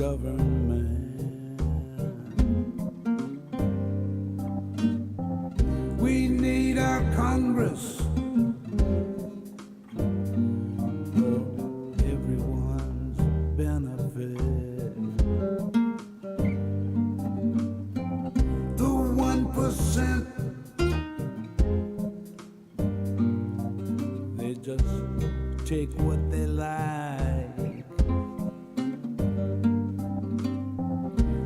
government. We need our Congress for everyone's benefit. The 1%, they just take what they like.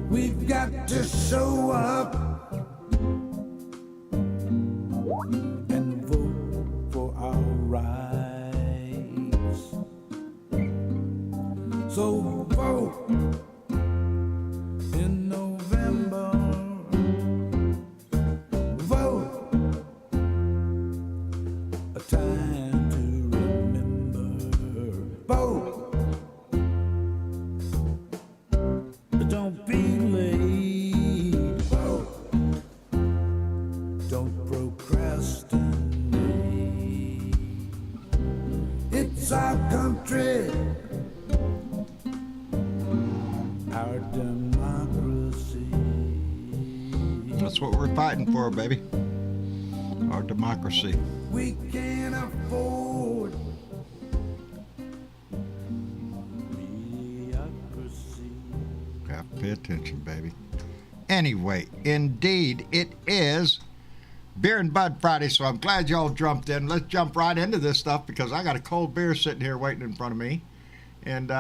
We've got to show up and vote for our rights. So vote in November. Vote, a time to remember. Vote, don't be late. Vote, don't procrastinate. It's our country, our democracy. That's what we're fighting for, baby. Our democracy. We can't afford mediocrity. Have to pay attention, baby. Anyway, indeed, it is Beer and Bud Friday, so I'm glad y'all jumped in. Let's jump right into this stuff because I got a cold beer sitting here waiting in front of me. And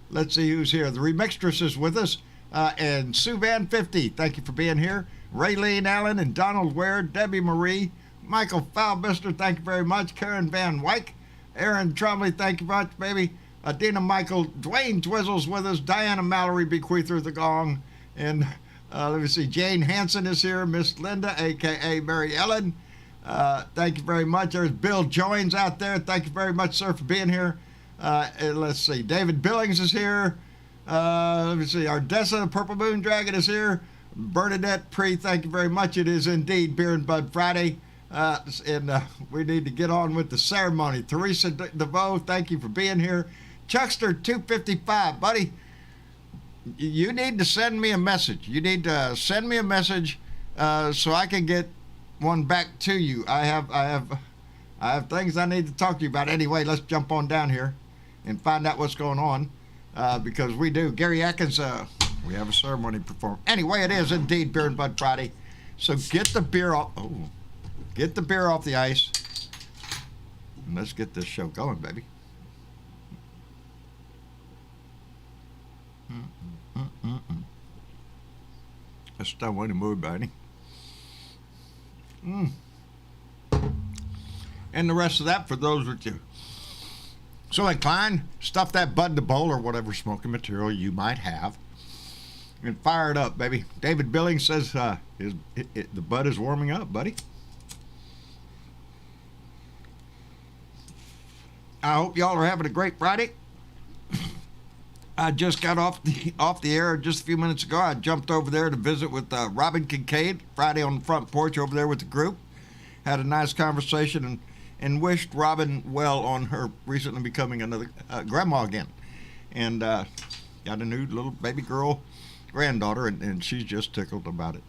let's see who's here. The Remixtress is with us, and Sue Van 50, thank you for being here. Raylene Allen and Donald Ware, Debbie Marie, Michael Falbister, thank you very much. Karen Van Wyck, Aaron Trumley, thank you much, baby. Dina Michael, Dwayne Twizzle's with us, Diana Mallory, Bequeather the Gong, and let me see, Jane Hansen is here, Miss Linda, a.k.a. Mary Ellen. Thank you very much. There's Bill Joins out there. Thank you very much, sir, for being here. And let's see, David Billings is here. Let me see, Ardessa, the Purple Moon Dragon is here. Bernadette Pre, thank you very much. It is indeed Beer and Bud Friday. And we need to get on with the ceremony. Teresa DeVoe, thank you for being here. Chuckster 255, buddy, you need to send me a message. You need to send me a message so I can get one back to you. I have things I need to talk to you about. Anyway, let's jump on down here and find out what's going on because we do. Gary Atkins, we have a ceremony performed. Anyway, it is indeed Beer and Bud Friday. So get the beer off. Oh, get the beer off the ice. And let's get this show going, baby. Let's start in the mood, buddy. And the rest of that, for those with you so inclined, stuff that bud in the bowl or whatever smoking material you might have and fire it up, baby. David Billings says the bud is warming up, buddy. I hope y'all are having a great Friday. I just got off the air just a few minutes ago. I jumped over there to visit with Robin Kincaid Friday on the front porch over there with the group. Had a nice conversation and wished Robin well on her recently becoming another grandma again. And got a new little baby girl granddaughter, and she's just tickled about it.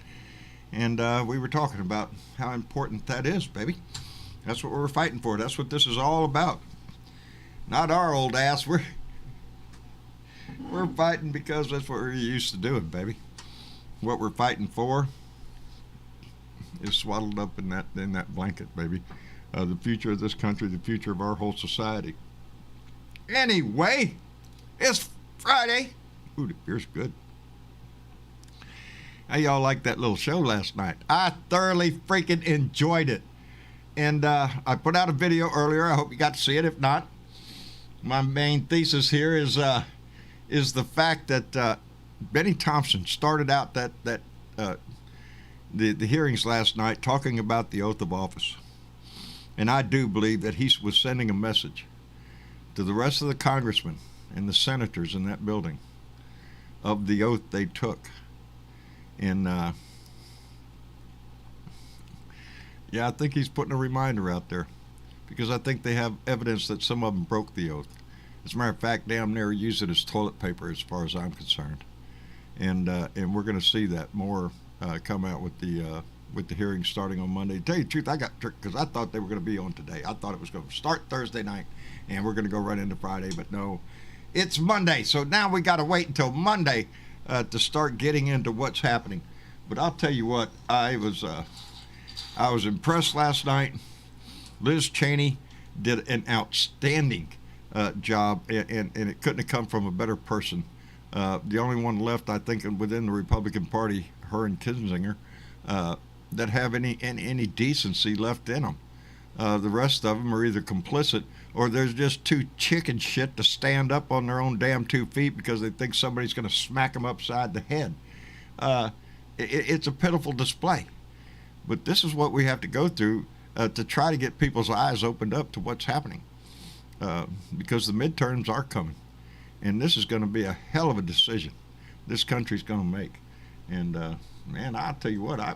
And we were talking about how important that is, baby. That's what we're fighting for. That's what this is all about. Not our old ass. We're fighting because that's what we're used to doing, baby. What we're fighting for is swaddled up in that blanket, baby. The future of this country, the future of our whole society. Anyway, it's Friday. Ooh, the beer's good. How y'all like that little show last night? I thoroughly freaking enjoyed it. And I put out a video earlier. I hope you got to see it. If not, my main thesis here is the fact that Benny Thompson started out the hearings last night talking about the oath of office. And I do believe that he was sending a message to the rest of the congressmen and the senators in that building of the oath they took. And yeah, I think he's putting a reminder out there because I think they have evidence that some of them broke the oath. As a matter of fact, damn near use it as toilet paper as far as I'm concerned. And we're going to see that more come out with the hearings starting on Monday. To tell you the truth, I got tricked because I thought they were going to be on today. I thought it was going to start Thursday night, and we're going to go right into Friday. But no, it's Monday. So now we got to wait until Monday to start getting into what's happening. But I'll tell you what, I was impressed last night. Liz Cheney did an outstanding job, and it couldn't have come from a better person. The only one left, I think, within the Republican Party, her and Kinzinger, that have any decency left in them. The rest of them are either complicit or there's just too chicken shit to stand up on their own damn 2 feet because they think somebody's going to smack them upside the head. It's a pitiful display. But this is what we have to go through to try to get people's eyes opened up to what's happening. Because the midterms are coming. And this is going to be a hell of a decision this country's going to make. And, man, I'll tell you what, I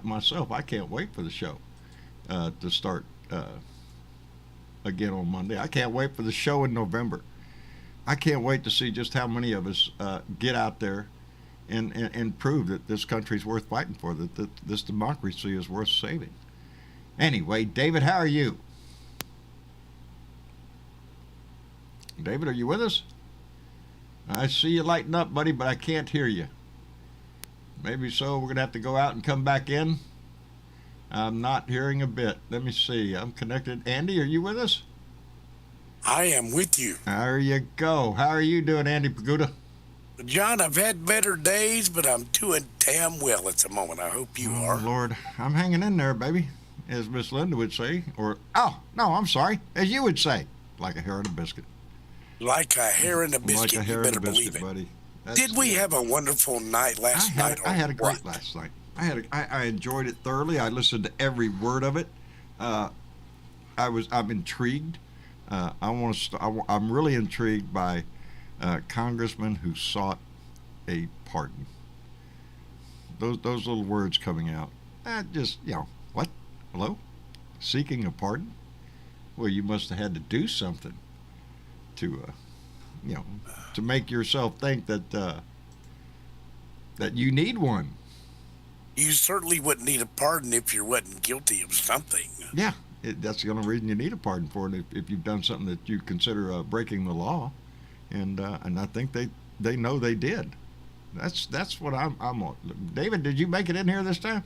can't wait for the show to start again on Monday. I can't wait for the show in November. I can't wait to see just how many of us get out there and prove that this country's worth fighting for, that this democracy is worth saving. Anyway, David, how are you? David, are you with us? I see you lighting up, buddy, but I can't hear you. Maybe so. We're going to have to go out and come back in. I'm not hearing a bit. Let me see. I'm connected. Andy, are you with us? I am with you. There you go. How are you doing, Andy Paguda? John, I've had better days, but I'm doing damn well at the moment. I hope you are. Lord, I'm hanging in there, baby, as Miss Linda would say. Or, oh, no, I'm sorry, as you would say, like a hair in a biscuit. Like a hair in a biscuit, like a hair you better in a biscuit, believe it. buddy. Did we have a wonderful night last night? I had a great last night. I enjoyed it thoroughly. I listened to every word of it. I'm intrigued. I'm really intrigued by congressmen who sought a pardon. Those little words coming out. Just, what? Hello? Seeking a pardon? Well, you must have had to do something to make yourself think that you need one. You certainly wouldn't need a pardon if you wasn't guilty of something. Yeah, that's the only reason you need a pardon for it, if you've done something that you consider breaking the law, and I think they know they did. That's what I'm on. David, did you make it in here this time?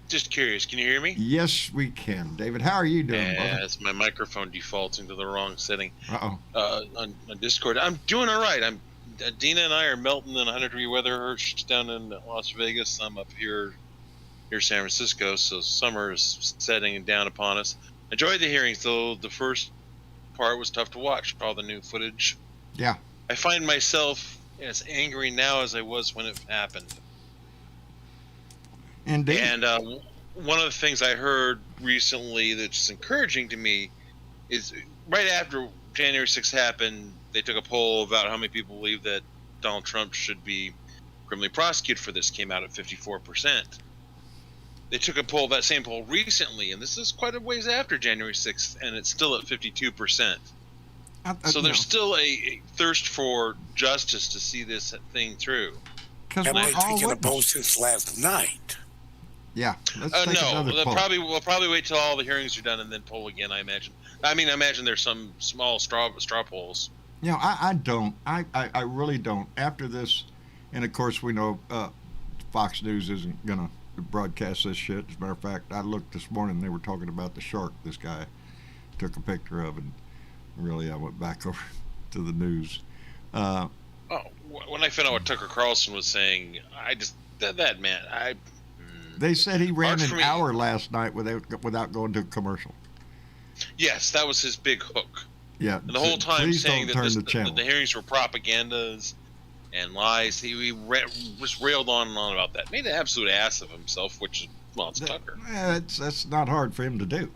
Just curious, can you hear me? Yes, we can. David, how are you doing, brother? It's my microphone defaulting to the wrong setting. On Discord. I'm doing all right. Dina and I are melting in 100-degree weather. She's down in Las Vegas. I'm up here near San Francisco, so summer is setting down upon us. Enjoyed the hearings, though. The first part was tough to watch, all the new footage. Yeah. I find myself as angry now as I was when it happened. Indeed. And one of the things I heard recently that's encouraging to me is right after January 6th happened, they took a poll about how many people believe that Donald Trump should be criminally prosecuted for this. Came out at 54%. They took a poll, that same poll recently, and this is quite a ways after January 6th, and it's still at 52%. So there's still a thirst for justice to see this thing through. Have they taken a poll since last night? Yeah. Let's take another poll. We'll probably wait till all the hearings are done and then poll again, I imagine. I imagine there's some small straw polls. I don't. I really don't. After this, and of course we know Fox News isn't going to broadcast this shit. As a matter of fact, I looked this morning, they were talking about the shark this guy took a picture of, and really I went back over to the news. When I found out what Tucker Carlson was saying, I just, that man, They said he ran an hour last night without going to a commercial. Yes, that was his big hook. Yeah. And the whole time saying that the hearings were propagandas and lies. He just railed on and on about that. Made an absolute ass of himself, which is, well, it's Tucker. That's not hard for him to do.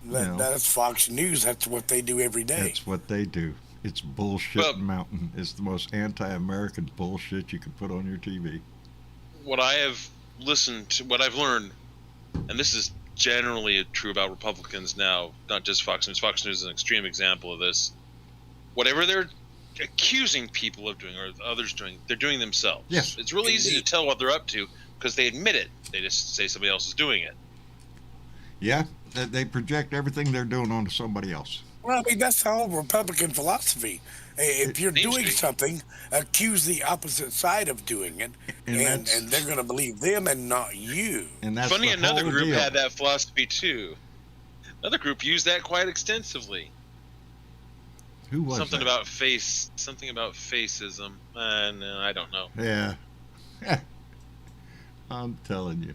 That's Fox News. That's what they do every day. That's what they do. It's bullshit mountain. It's the most anti-American bullshit you can put on your TV. What I have listened to, what I've learned, and this is generally true about Republicans now, not just Fox News. Fox News is an extreme example of this. Whatever they're accusing people of doing or others doing. They're doing themselves. Yes. It's really easy to tell what they're up to because they admit it. They just say somebody else is doing it. Yeah, they project everything they're doing onto somebody else. Well, I mean, that's the whole Republican philosophy. If you're seems to doing be. something, accuse the opposite side of doing it, And and that's- they're going to believe them and not you. And that's Funny, the another whole group deal. had that philosophy too. Another group used that quite extensively. Who was Something that? about facism. No, I don't know. Yeah. I'm telling you.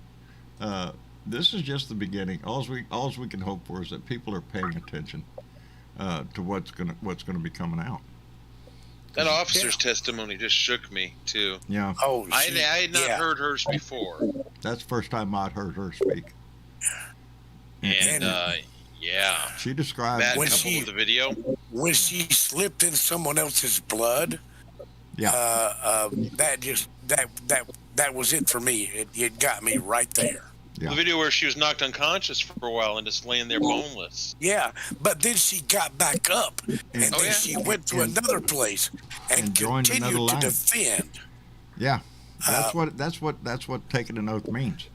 This is just the beginning. Alls we can hope for is that people are paying attention to what's gonna be coming out. That officer's testimony just shook me too. Yeah, Oh, I had not yeah. heard hers before, that's the first time I'd heard her speak. and yeah, She described that When coupled she- with the video. When she slipped in someone else's blood, that was it for me. It got me right there. Yeah. The video where she was knocked unconscious for a while and just laying there boneless. Yeah, but then she got back up, and Oh, then yeah. she went to another place and and joined another continued to line. defend. Yeah, that's what taking an oath means.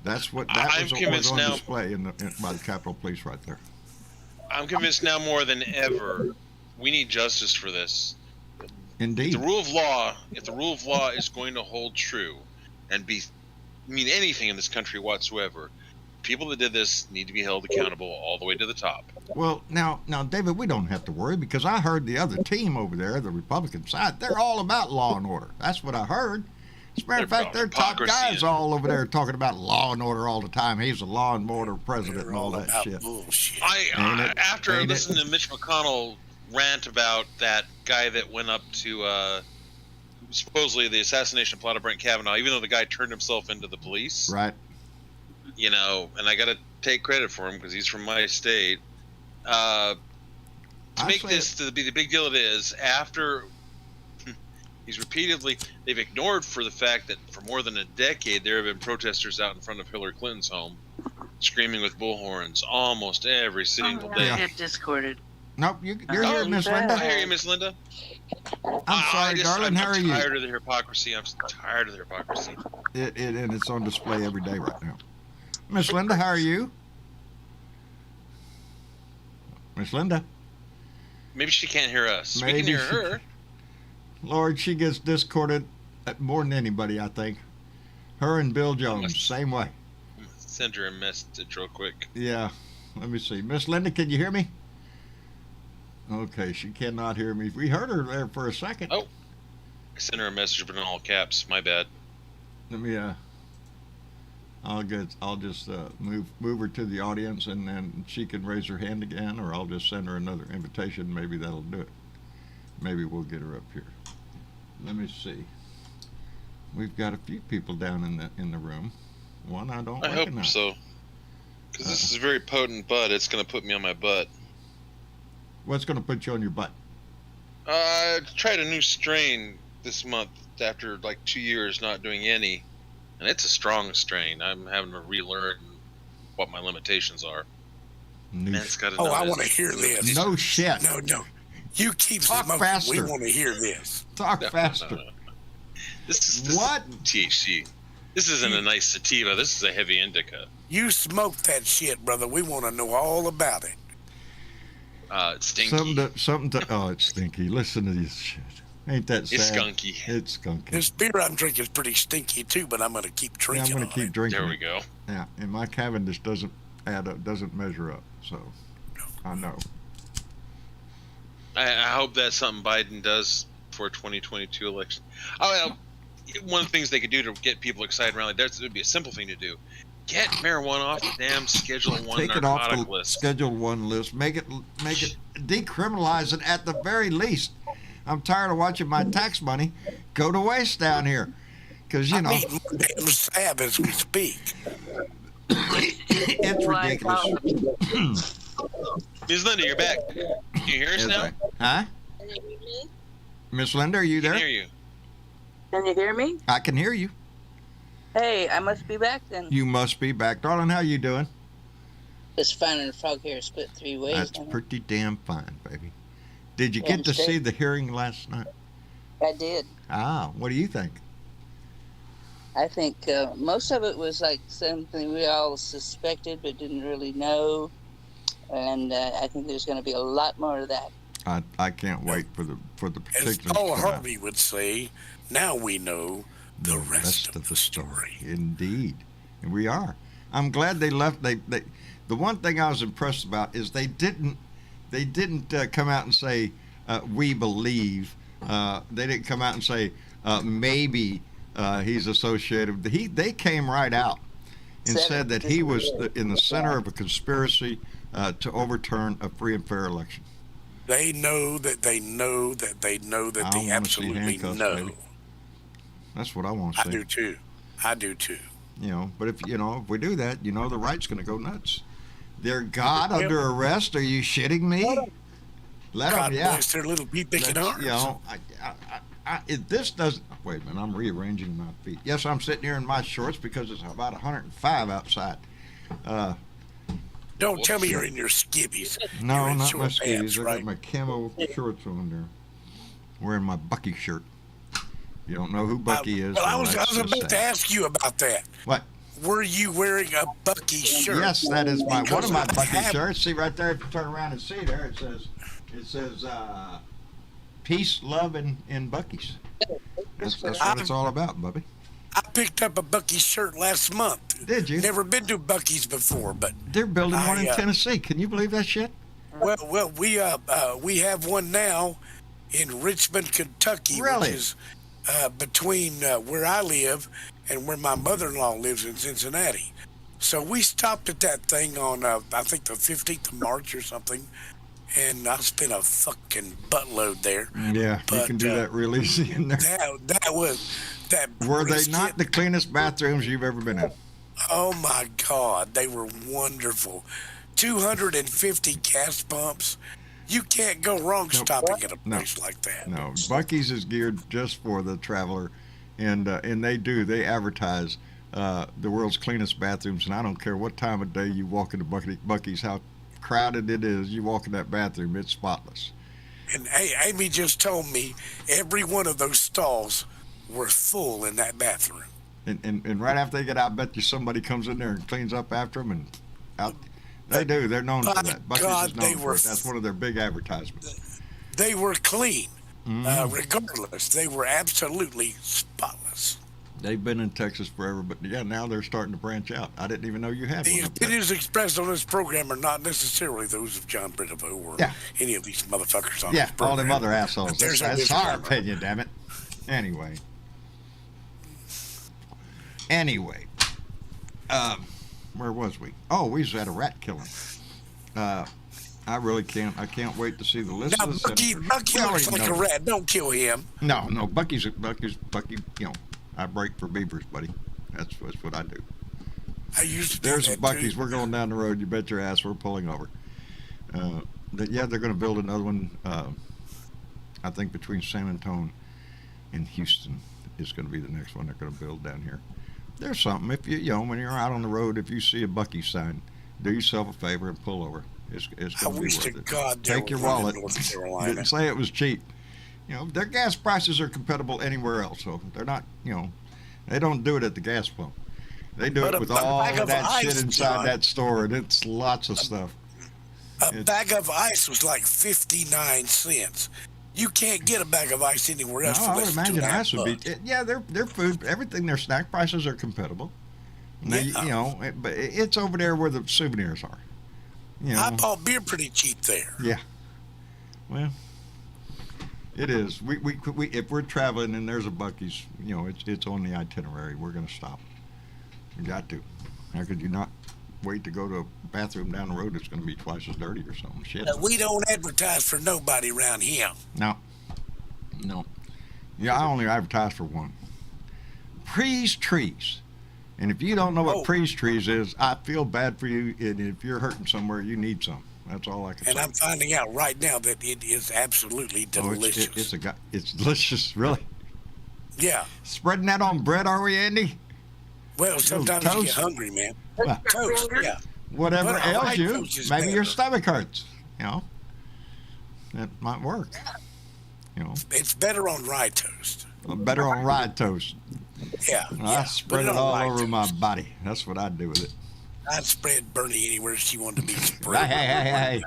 That I'm was convinced on now- display by the Capitol Police right there. I'm convinced now more than ever we need justice for this. Indeed. The rule of law, if the rule of law is going to hold true and mean anything in this country whatsoever, people that did this need to be held accountable all the way to the top. Well, now, David, we don't have to worry because I heard the other team over there, the Republican side, they're all about law and order. That's what I heard. As a matter of They're fact, about their top hypocrisy guys and- all over there talking about law and order all the time. He's a law and order president They're and all all that about shit. bullshit. Ain't it? After I Ain't it? listened to Mitch McConnell rant about that guy that went up to supposedly the assassination plot of Brett Kavanaugh, even though the guy turned himself into the police, Right. and I got to take credit for him because he's from my state. To I make say this to be the big deal it is, after they've ignored for the fact that for more than a decade there have been protesters out in front of Hillary Clinton's home screaming with bullhorns almost every single day. Yeah. Get discorded. Nope, you're Oh, here, Miss bad. Linda. I hear you, Miss Linda. I'm sorry, darling. How are I'm you? tired of the hypocrisy. I'm tired of the hypocrisy. And it's on display every day right now. Miss Linda, how are you? Miss Linda. Maybe she can't hear us. We Maybe can hear she her. Lord, she gets discorded more than anybody, I think. Her and Bill Jones, same way. Send her a message real quick. Yeah. Let me see. Miss Linda, can you hear me? Okay, she cannot hear me. We heard her there for a second. Oh. I sent her a message, but in all caps. My bad. Let me I'll just move her to the audience, and then she can raise her hand again, or I'll just send her another invitation. Maybe that'll do it. Maybe we'll get her up here. Let me see. We've got a few people down in the room. One I don't I hope recognize. so. Because this is a very potent bud. It's going to put me on my butt. What's going to put you on your butt? I tried a new strain this month after like 2 years not doing any. And it's a strong strain. I'm having to relearn what my limitations are. Man, it's got to Oh, know I this. want to hear this. No shit. No. You keep Talk smoking. faster. We want to hear this. Talk No, faster. no. This What? is THC. This isn't a nice sativa. This is a heavy indica. You smoke that shit, brother. We want to know all about it. It's stinky. Something to. Oh, it's stinky. Listen to this shit. Ain't that sad? It's skunky. It's skunky. This beer I'm drinking is pretty stinky too, but I'm going to keep Yeah, drinking. I'm going to on keep it. drinking. There we it. go. Yeah, and my Cavendish doesn't add up, doesn't measure up. So, I know. I hope that's something Biden does for 2022 election. Oh, well, one of the things they could do to get people excited around it would be a simple thing to do. Get marijuana off the damn Schedule 1 Take it off narcotic the list. Schedule 1 list. Make it decriminalize it at the very least. I'm tired of watching my tax money go to waste down here. Because, you know, I'm eating more damn sab as we speak. it's ridiculous. Ms. Linda, you're back. Can you hear us Yes, now? Huh? Miss Linda, are you I can there? hear you. Can you hear me? I can hear you. Hey, I must be back then. You must be back. Darling, how you doing? Just finding a frog hair split 3 ways. That's pretty damn fine, baby. Did you get to see the hearing last night? I did. Ah, what do you think? I think most of it was like something we all suspected but didn't really know. And I think there's going to be a lot more of that. I can't wait for the As particulars. Paul to come out. Harvey would say, now we know the rest of the story. Indeed, and we are. I'm glad they left. They the one thing I was impressed about is they didn't come out and say we believe. They didn't come out and say maybe he's associated. They came right out and said that he was in the center of a conspiracy to overturn a free and fair election. They know that they know that they know that they absolutely know. Baby. That's what I want to see. I do too. I do too. You know, but if we do that, the right's going to go nuts. They're God under arrest. Are you shitting me? Let them, God yeah. bless their little pea-picking arms. This doesn't. Wait a minute, I'm rearranging my feet. Yes, I'm sitting here in my shorts because it's about 105 outside. Don't tell me you're in your skivvies. No, You're in not short my pants, skivvies. I right? got my camo shorts on there. Wearing my Bucky shirt. You don't know who Bucky is. Well, I so was that's about sad. to ask you about that. What? Were you wearing a Bucky shirt? Yes, that is one Because of my I Bucky have- shirts. See right there, if you turn around and see there, it says peace, love, and Bucky's. That's what it's all about, Bubby. I picked up a Bucky shirt last month. Did you? Never been to Bucky's before, but They're building one in I, Tennessee. Can you believe that shit? well, we have one now in Richmond, Kentucky, Really? which is between where I live and where my mother-in-law lives in Cincinnati. So we stopped at that thing on I think the 15th of March or something, and I spent a fucking buttload there. Yeah, you But, can do that real easy in there. That was that. Were they brisket- not the cleanest bathrooms you've ever been in? Oh my God, they were wonderful. 250 gas pumps. You can't go wrong stopping at a place like that. No, Bucky's is geared just for the traveler, and they advertise the world's cleanest bathrooms. And I don't care what time of day you walk into Bucky's, how crowded it is. You walk in that bathroom, it's spotless. And Amy just told me every one of those stalls were full in that bathroom. And right after they get out, I bet you somebody comes in there and cleans up after them and out. They do. They're known for My that. Bucky's God, is known they for were it. That's one of their big advertisements. They were clean, regardless. They were absolutely spotless. They've been in Texas forever, but yeah, now they're starting to branch out. I didn't even know you had The one up there. opinions expressed on this program are not necessarily those of John Britovo or Yeah. any of these motherfuckers on Yeah, this program. all them other assholes. But there's a That's our disclaimer. opinion, damn it. Anyway, where was we? Oh, we was at a rat killing. I really can't. I can't wait to see the list Now, of the Bucky senators. We looks already like a know. rat. Don't kill him. No, Bucky. You know, I break for beavers, buddy. That's what I do. I used to do There's that Bucky's. too. We're going down the road. You bet your ass we're pulling over. They're going to build another one. I think between San Antonio and Houston is going to be the next one they're going to build down here. There's something. If when you're out on the road, if you see a Bucky sign, do yourself a favor and pull over. It's I going to be wish worth to it. God there Take your were one in wallet. North Carolina. Didn't say it was cheap. Their gas prices are compatible anywhere else, so they're not. They don't do it at the gas pump. They do But it a with bag all of that ice, shit inside John. that store, and it's lots of stuff. A bag of ice was like 59 cents. You can't get a bag of ice anywhere No, else for I would less than imagine $2.5 ice would be. bucks. Yeah, their food, everything, their snack prices are compatible. Now, Yeah. but it's over there where the souvenirs are. I bought beer pretty cheap there. Yeah. Well, it is. We if we're traveling and there's a Bucky's, it's on the itinerary. We're gonna stop. We got to. How could you not wait to go to a bathroom down the road that's gonna be twice as dirty or something? Shit. We don't advertise for nobody around here. No. Yeah, I only advertise for one. Pre's Trees. And if you don't know what Pre's Trees is, I feel bad for you. And if you're hurting somewhere, you need some. That's all I can And say. I'm finding out right now that it is absolutely delicious. It's delicious, really. Yeah. Spreading that on bread, are we, Andy? Well, sometimes you get toast. hungry, man. Well, Toast, yeah. whatever But I ails like you, toast is maybe your better. stomach hurts. That might work. You know, It's better on rye toast. better on rye toast. Yeah, I spread it on all rye over toast. my body. That's what I do with it. I'd spread Bernie anywhere she wanted to be Hey, spread. hey.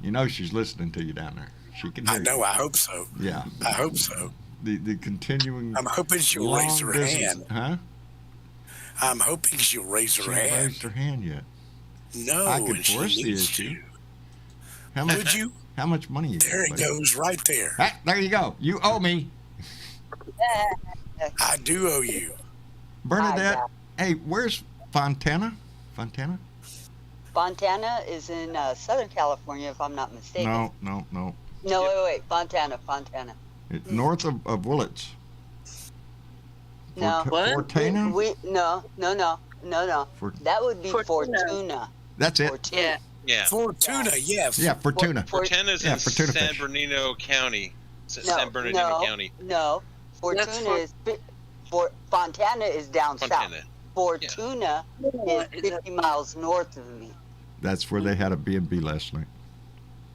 You know she's listening to you down there. She can hear I know. you. I hope so. Yeah. I hope so. The continuing I'm hoping she'll raise long her distance. hand. Huh? I'm hoping she'll raise She her hasn't hand. raised her hand yet. No, I could and she force the needs issue. to. How much? Would you? How much money you There got? it buddy? goes, right there. Ah, there you go. You owe me, I do owe you. Bernadette. Hey, where's Fontana? Fontana? Fontana is in Southern California, if I'm not mistaken. No. No, wait. Fontana. North of Willits. No. What? Fortana? No. That would be Fortuna. Fortuna. That's it. Fortuna. Yeah. Yeah. Fortuna, yes. Yeah, Fortuna. Fortuna's Yeah, in Fortuna San fish. Bernardino County. San Bernardino County. No. Fortuna Fontana is down Fontana. south. Fortuna is 50 miles north of me. That's where they had a B&B last night.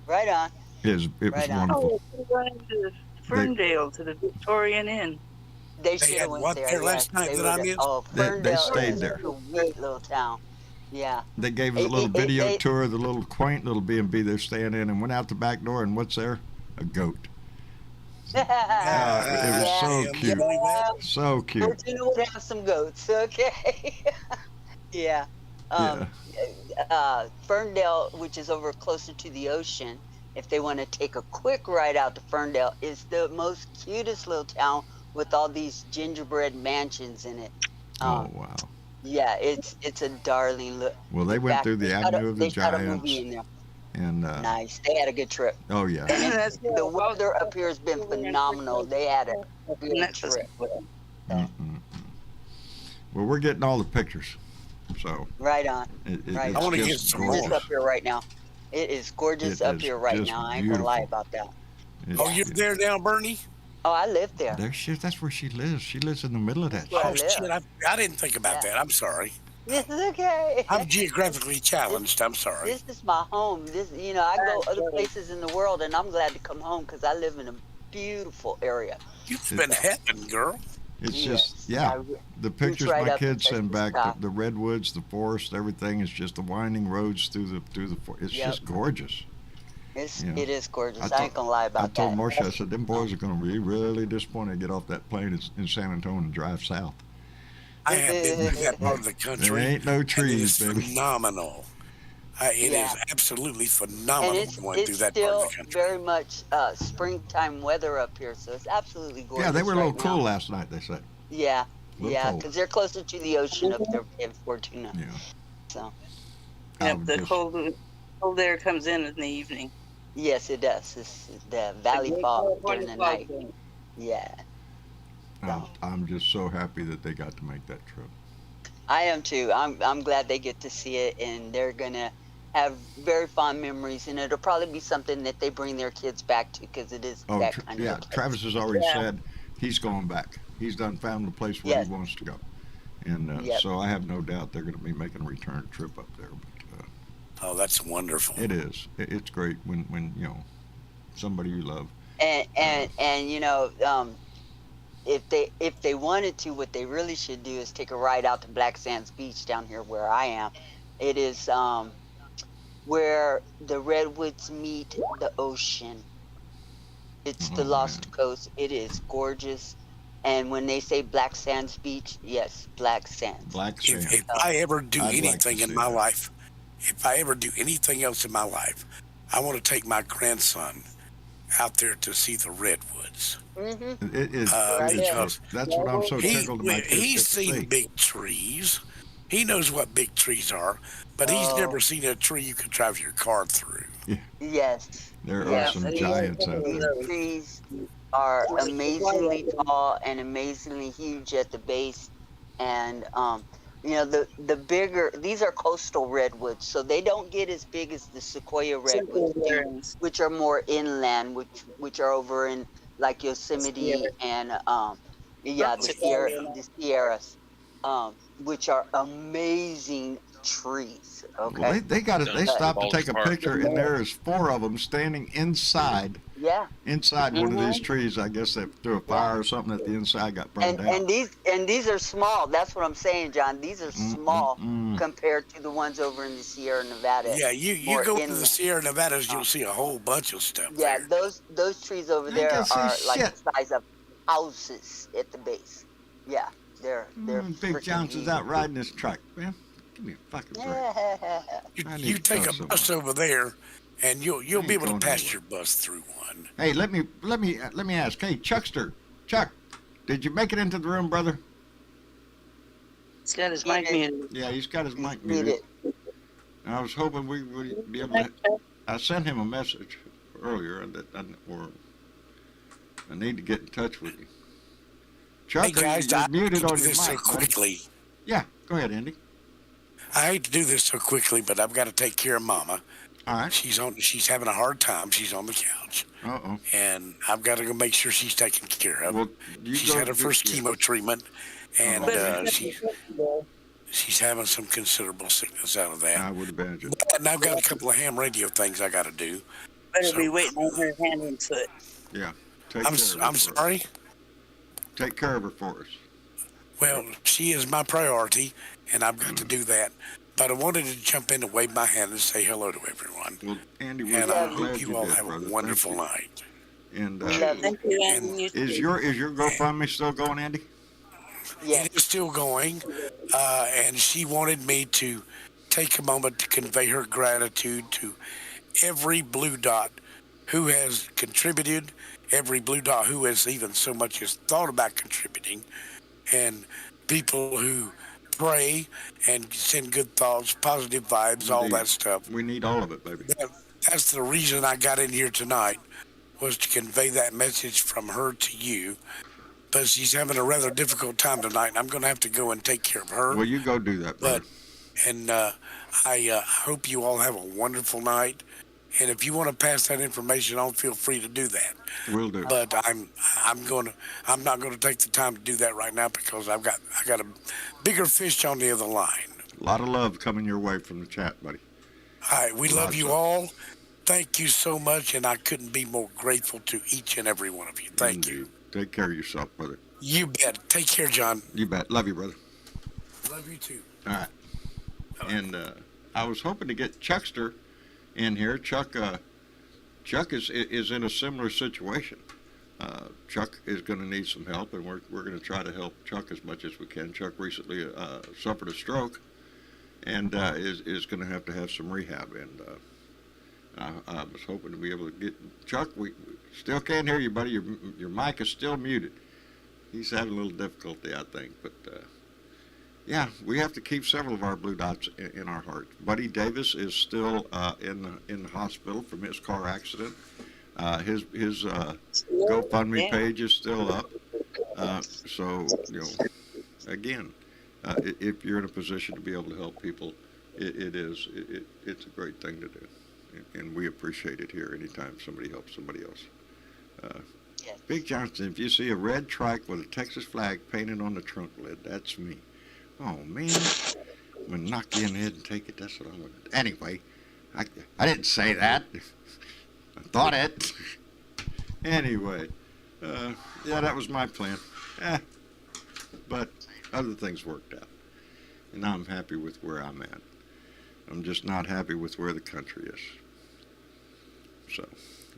Right on. It was Right on. wonderful. Oh, we're going to Ferndale to the Victorian Inn. They should had have went what there. there last night that I missed? Oh, They Ferndale stayed is there. a sweet little town. Yeah. They gave us a little video tour of the little quaint little B&B they're staying in, and went out the back door, and what's there? A goat. It was so cute. So cute. Fortuna would have some goats, okay? Yeah. Ferndale, which is over closer to the ocean, if they want to take a quick ride out to Ferndale, is the most cutest little town with all these gingerbread mansions in it. Oh, wow. Yeah, it's a darling look. Well, they went through the Avenue of the They shot a Giants. movie in there. And, Nice. They had a good trip. oh, yeah. That's The weather up here has been phenomenal. They had a good That's just- trip. Well, we're getting all the pictures. So, Right on. Right. it's I wanna just get some gorgeous. It's up here right now. It is gorgeous It up is here right just now. I ain't gonna lie beautiful. about that. Oh, you're there now, Bernie? Oh, I live there. That's where she lives. She lives in the middle of that Where I Oh, shit. shit. I didn't think about Yeah. that. I'm sorry. This is okay. I'm geographically challenged. I'm sorry. This is my home. I go other places in the world, and I'm glad to come home because I live in a beautiful area. You've been heaven, girl. It's Yes. just, yeah. The pictures right my up kids the send back, top. the redwoods, the forest, everything is just the winding roads through the forest. It's Yep. just gorgeous. It is gorgeous. I I ain't gonna lie I about told that. Marcia, I said, them boys are going to be really disappointed to get off that plane in San Antonio and drive south. I have been to that part of the country. There ain't no and it trees, is baby. phenomenal. It Yeah. is absolutely And phenomenal going through it's that part still of the country. very much springtime weather up here, so it's absolutely gorgeous. Yeah, they were a little right cool now. last night, they said. Yeah, Little yeah, cold. because they're closer to the ocean up there in Fortuna. Yeah. So Yep, the just- cold air comes in the evening. yes, it does. It's the valley fog during the night. Yeah, I'm just so happy that they got to make that trip. I am too. I'm glad they get to see it, and they're gonna have very fond memories, and it'll probably be something that they bring their kids back to because it is Oh, that kind yeah. of a place. Travis has already Yeah. said he's going back. He's done found the place where Yes. he wants to go. And Yep. so I have no doubt they're going to be making a return trip up there. But Oh, that's wonderful. it is. It's great when somebody you love. And if they wanted to, what they really should do is take a ride out to Black Sands Beach down here where I am. It is where the redwoods meet the ocean. It's the Oh, Lost man. Coast. It is gorgeous. And when they say Black Sands Beach, yes, Black Sands. Black Sand. If I ever do I'd like to anything see in my that. life, if I ever do anything else in my life, I want to take my grandson out there to see the redwoods. Mm-hmm. It is. Because That's what I'm so he, tickled about. he's seen big trees. He knows what big trees are, but he's Oh. never seen a tree you could drive your car through. Yes. There Yeah, are some and giants out These there. trees are amazingly tall and amazingly huge at the base, and the bigger, these are coastal redwoods, so they don't get as big as the sequoia redwoods do, which are more inland, which are over in like Yosemite and the Sierras, which are amazing trees. Okay. Well, they got it. They stopped to Balls take a apart. picture, and there is 4 of them standing inside Yeah. inside one of these trees. I guess they threw a fire or something at the inside, got burned out. And these are small. That's what I'm saying, John. These are small compared to the ones over in the Sierra Nevada. Yeah, you go to the Sierra Nevadas, you'll see a whole bunch of stuff Yeah, there. those trees over I there can see are like shit. the size of houses at the base. Yeah, they're Big freaking Johnson's out riding his truck, man. Give me a fucking break. I need You to take go a bus over there, and you'll ain't be able to going pass nowhere. your bus through one. Hey, let me ask. Hey, Chuckster, Chuck, did you make it into the room, brother? He's got his mic muted. Yeah, he's got his mic muted. muted. I was hoping we would be able to. I sent him a message earlier that I need to get in touch with you. Chuck, Hey guys, you're I muted hate to on do your this so mic, buddy. quickly. Yeah, go ahead, Andy. I hate to do this so quickly, but I've got to take care of Mama. All right. She's having a hard time. She's on the couch, Uh-oh. and I've got to go make sure she's taken care of. Well, you She's go had her do- first yeah. chemo treatment, and Oh, she's having some considerable sickness out of that. I would imagine. And I've got a couple of ham radio things I got to do. Better be waiting on her hand and foot. Yeah. Take I'm care of her I'm for us. sorry. Take care of her for us. Well, she is my priority, and I've got to do that. But I wanted to jump in and wave my hand and say hello to everyone. Well, Andy, we're And I glad hope you you all did, have brother. a Thank wonderful you. night. And Thank you, and Andy. is your GoFundMe still going, Andy? Yes. It is still going, and she wanted me to take a moment to convey her gratitude to every Blue Dot who has contributed, every Blue Dot who has even so much as thought about contributing, and people who pray and send good thoughts, positive vibes, all Indeed. that stuff. We need all of it, baby. That's the reason I got in here tonight, was to convey that message from her to you. But she's having a rather difficult time tonight, and I'm going to have to go and take care of her. Well, you go do that, brother. And I hope you all have a wonderful night. And if you want to pass that information on, feel free to do that. Will do. But I'm not going to take the time to do that right now because I got a bigger fish on the other line. A lot of love coming your way from the chat, buddy. All right, we love you all. Thank you so much, and I couldn't be more grateful to each and every one of you. Thank you. Take care of yourself, brother. You bet. Take care, John. You bet. Love you, brother. Love you too. All right. And I was hoping to get Chuckster in here. Chuck is in a similar situation. Chuck is going to need some help, and we're going to try to help Chuck as much as we can. Chuck recently suffered a stroke, and is going to have some rehab. And I was hoping to be able to get Chuck. We still can't hear you, buddy. Your mic is still muted. He's having a little difficulty, I think. But yeah, we have to keep several of our Blue Dots in our hearts. Buddy Davis is still in the hospital from his car accident. His GoFundMe page is still up. So again, if you're in a position to be able to help people, it's a great thing to do. And we appreciate it here anytime somebody helps somebody else. Yes. Big Johnson, if you see a red trike with a Texas flag painted on the trunk lid, that's me. Oh, man. I'm going to knock you in the head and take it. That's what I'm going to do. Anyway, I didn't say that. I thought it. Anyway, yeah, that was my plan. But other things worked out. And I'm happy with where I'm at. I'm just not happy with where the country is. So,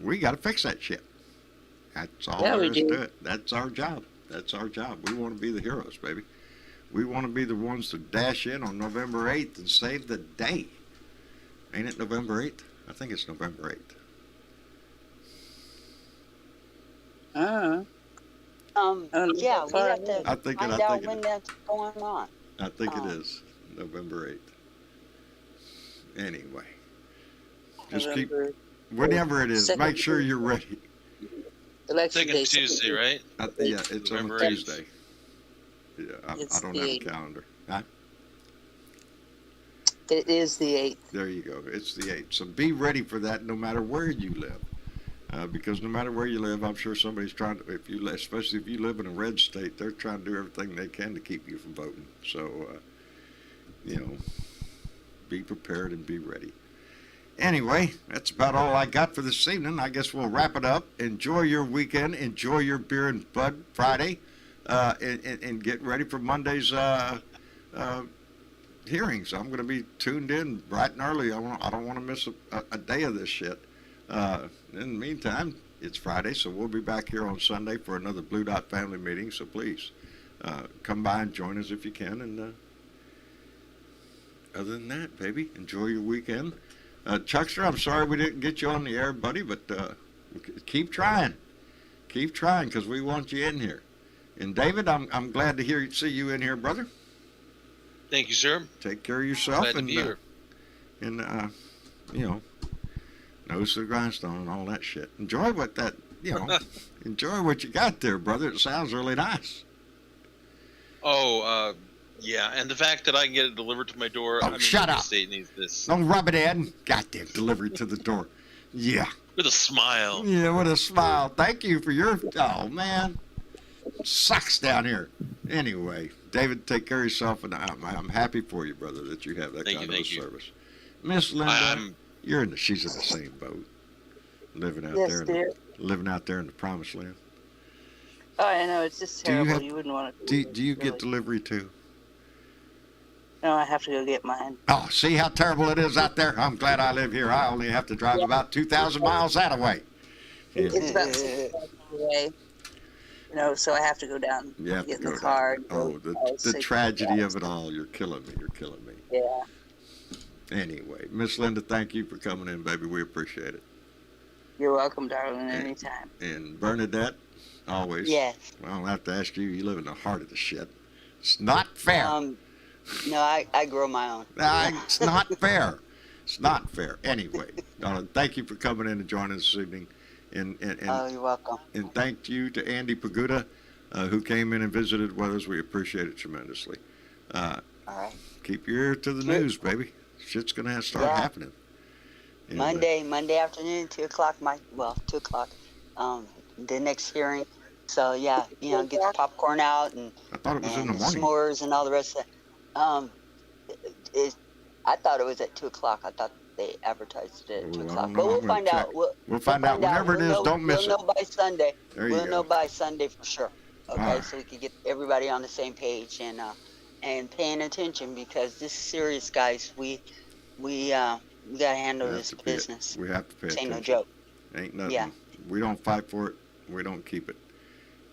we got to fix that shit. That's all there is to it. That's our job. That's our job. We want to be the heroes, baby. We want to be the ones to dash in on November 8th and save the day. Ain't it November 8th? I think it's November 8th. Yeah, we have to I think find out when that's going on. I think it is November 8th. Anyway, just keep, whenever it is, make sure you're ready. Election day. Tuesday, right? Yeah, it's on a November 8th. Tuesday. Yeah, I don't have a calendar. Huh? It is the 8th. There you go. It's the 8th. So be ready for that no matter where you live. Because no matter where you live, I'm sure somebody's trying to, especially if you live in a red state, they're trying to do everything they can to keep you from voting. So, be prepared and be ready. Anyway, that's about all I got for this evening. I guess we'll wrap it up. Enjoy your weekend. Enjoy your Beer and Bud Friday, and get ready for Monday's hearings. I'm going to be tuned in bright and early. I don't want to miss a day of this shit. In the meantime, it's Friday, so we'll be back here on Sunday for another Blue Dot family meeting. So please come by and join us if you can. And other than that, baby, enjoy your weekend. Chuckster, I'm sorry we didn't get you on the air, buddy, but keep trying. Keep trying, because we want you in here. And David, I'm glad to see you in here, brother. Thank you, sir. Take care of yourself. Glad to be here. And nose to the grindstone and all that shit. Enjoy enjoy what you got there, brother. It sounds really nice. Oh, yeah, and the fact that I can get it delivered to my door. Oh, shut up. The state needs this. Don't rub it in. Goddamn, delivery to the door. Yeah. With a smile. Yeah, with a smile. Thank you for your... Oh, man. Sucks down here. Anyway, David, take care of yourself, and I'm happy for you, brother, that you have that kind of a service. Miss Linda, she's in the same boat, living out there in the promised land. Oh, I know, it's just terrible. You wouldn't want to. Do you get delivery too? No, I have to go get mine. Oh, see how terrible it is out there? I'm glad I live here. I only have to drive about 2,000 miles that way. Yeah. It's about 6 miles away. So I have to go down, get in the car. Oh, the tragedy of it all. You're killing me. Yeah. Anyway, Miss Linda, thank you for coming in, baby. We appreciate it. You're welcome, darling, anytime. And Bernadette, always. Yes. Well, I don't have to ask you. You live in the heart of the shit. It's not fair. No, I grow my own. It's not fair. It's not fair. Anyway, darling, thank you for coming in and joining us this evening. And you're welcome. And thank you to Andy Paguda, who came in and visited with us. We appreciate it tremendously. All right. Keep your ear to the news, baby. Shit's going to start happening. And, Monday afternoon, 2 o'clock, 2 o'clock, the next hearing. So, get the popcorn out and I thought it was in the morning. S'mores and all the rest of it. I thought it was at 2 o'clock. I thought they advertised it at 2 o'clock. But we'll find out. We'll find out whenever it is. Don't miss it. We'll know by Sunday. We'll know by Sunday for sure. Okay, right. So we can get everybody on the same page and paying attention, because this is serious, guys. We gotta handle this business. We have to pay attention. Ain't no joke. Ain't nothing. Yeah. We don't fight for it. We don't keep it.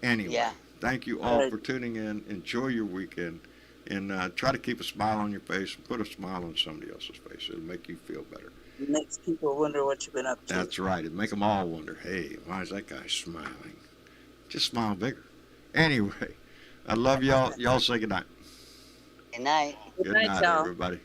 Anyway, thank you all for tuning in. Enjoy your weekend. And try to keep a smile on your face and put a smile on somebody else's face. It'll make you feel better. It makes people wonder what you've been up to. That's right. It'll make them all wonder, hey, why is that guy smiling? Just smile bigger. Anyway, I love y'all. Y'all say good night. Good night. Good night, everybody.